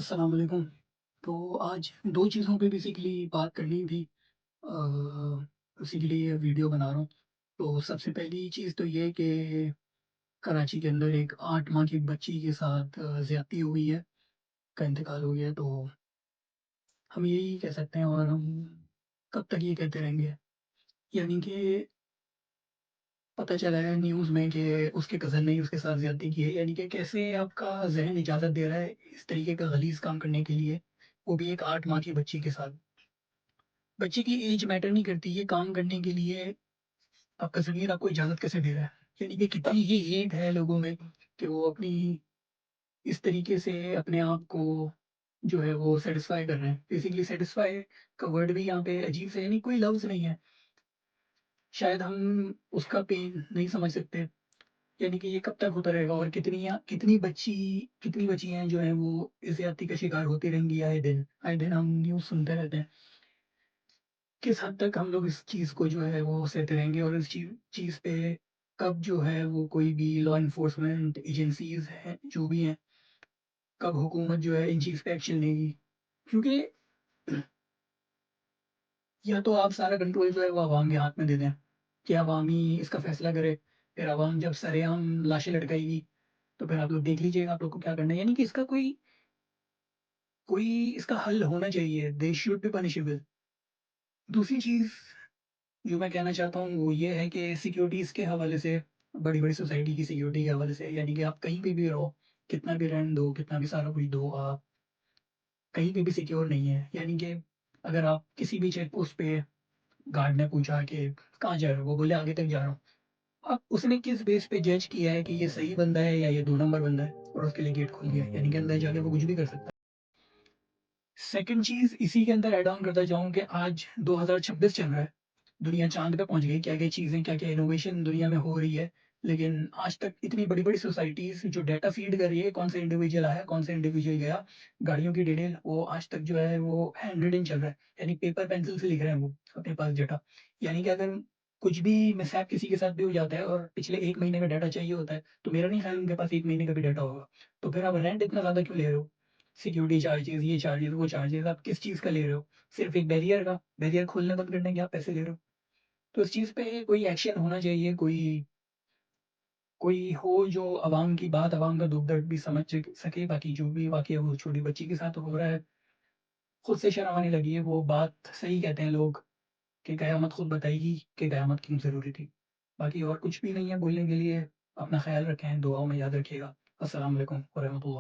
अस्सलाम वालेकुम। तो आज 2 चीज़ों पे बेसिकली बात करनी थी। उसी के लिए ये वीडियो बना रहा हूँ। तो सबसे पहली चीज़ तो ये कि कराची के अंदर एक 8 माह की बच्ची के साथ ज़्यादती हुई है, का इंतकाल हो गया है। तो हम यही कह सकते हैं और हम कब तक ये कहते रहेंगे। यानी कि पता चला है न्यूज़ में कि उसके कज़न ने ही उसके साथ ज़्यादती की है। यानी कि कैसे आपका ज़हन इजाज़त दे रहा है इस तरीके का गलीज़ काम करने के लिए, वो भी एक 8 माह की बच्ची के साथ। बच्चे की एज मैटर नहीं करती, ये काम करने के लिए आपका ज़मीर आपको इजाज़त कैसे दे रहा है? यानी कि कितनी ही हेट है लोगों में कि वो अपनी इस तरीके से अपने आप को जो है वो सैटिस्फ़ाई कर रहे हैं। बेसिकली सैटिस्फ़ाई का वर्ड भी यहाँ पे अजीब सा है, यानी कोई लफ्ज़ नहीं है। शायद हम उसका पेन नहीं समझ सकते। यानी कि ये कब तक होता रहेगा और कितनी बच्चियाँ जो हैं वो इस ज़्यादती का शिकार होती रहेंगी आए दिन। आए दिन हम न्यूज़ सुनते रहते हैं। किस हद तक हम लोग इस चीज़ को जो है वो सहते रहेंगे और इस चीज़ पे कब जो है वो कोई भी लॉ एनफोर्समेंट एजेंसीज़ हैं, जो भी हैं, कब हुकूमत जो है इन चीज़ पे एक्शन लेगी। क्योंकि या तो आप सारा कंट्रोल जो है वो अवाम के हाथ में दे दें, कि अवाम ही इसका फैसला करे। फिर अवाम जब सरेआम लाशें लटकाएगी, तो फिर आप लोग देख लीजिएगा आप लोग को क्या करना है। यानी कि इसका कोई कोई इसका हल होना चाहिए। They should be punishable. दूसरी चीज़ जो मैं कहना चाहता हूँ वो ये है कि सिक्योरिटीज़ के हवाले से, बड़ी-बड़ी सोसाइटी की सिक्योरिटी के हवाले से, यानी कि आप कहीं पे भी रहो, कितना भी रेंट दो, कितना भी सारा कुछ दो, आप कहीं पे भी सिक्योर नहीं है। यानी कि अगर आप किसी भी चेक पोस्ट पे गार्ड ने पूछा कि कहाँ जा रहे हो? वो बोले आगे तक जा रहा हूँ। अब उसने किस बेस पे जज किया है कि ये सही बंदा है या ये 2 नंबर बंदा है और उसके लिए गेट खोल दिया। यानी कि अंदर जाके वो कुछ भी कर सकता है। सेकंड चीज़ इसी के अंदर ऐड ऑन करता जाऊँ कि आज 2026 चल रहा है। दुनिया चाँद पे पहुँच गई, क्या-क्या चीज़ें, क्या-क्या इनोवेशन दुनिया में हो रही है। लेकिन आज तक इतनी बड़ी-बड़ी सोसाइटीज़ जो डाटा फ़ीड कर रही है, कौन सा इंडिविजुअल आया, कौन सा इंडिविजुअल गया, गाड़ियों की डिटेल, वो आज तक जो है वो हैंड रिटन चल रहा है। यानी पेपर पेंसिल से लिख रहे हैं वो अपने पास डाटा। यानी कि अगर कुछ भी मिसहैप किसी के साथ भी हो जाता है और पिछले 1 महीने का डाटा चाहिए होता है, तो मेरा नहीं ख़्याल उनके पास 1 महीने का भी डाटा होगा। तो फिर आप रेंट इतना ज़्यादा क्यों ले रहे हो? सिक्योरिटी चार्जेज़, ये चार्जेज़, वो चार्जेज़, आप किस चीज़ का ले रहे हो? सिर्फ़ एक बैरियर का, बैरियर खोलने बंद करने के आप पैसे ले रहे हो। तो इस चीज़ पे कोई एक्शन होना चाहिए, कोई कोई हो जो अवाम की बात, अवाम का दुःख-दर्द भी समझ सके। बाकी जो भी वाक़या वो छोटी बच्ची के साथ हो रहा है, खुद से शर्म आने लगी है। वो बात सही कहते हैं लोग कि कयामत खुद बताएगी कि कयामत क्यों ज़रूरी थी। बाकी और कुछ भी नहीं है बोलने के लिए। अपना ख़्याल रखें, दुआओं में याद रखिएगा। अस्सलाम वालेकुम व रहमतुल्लाह।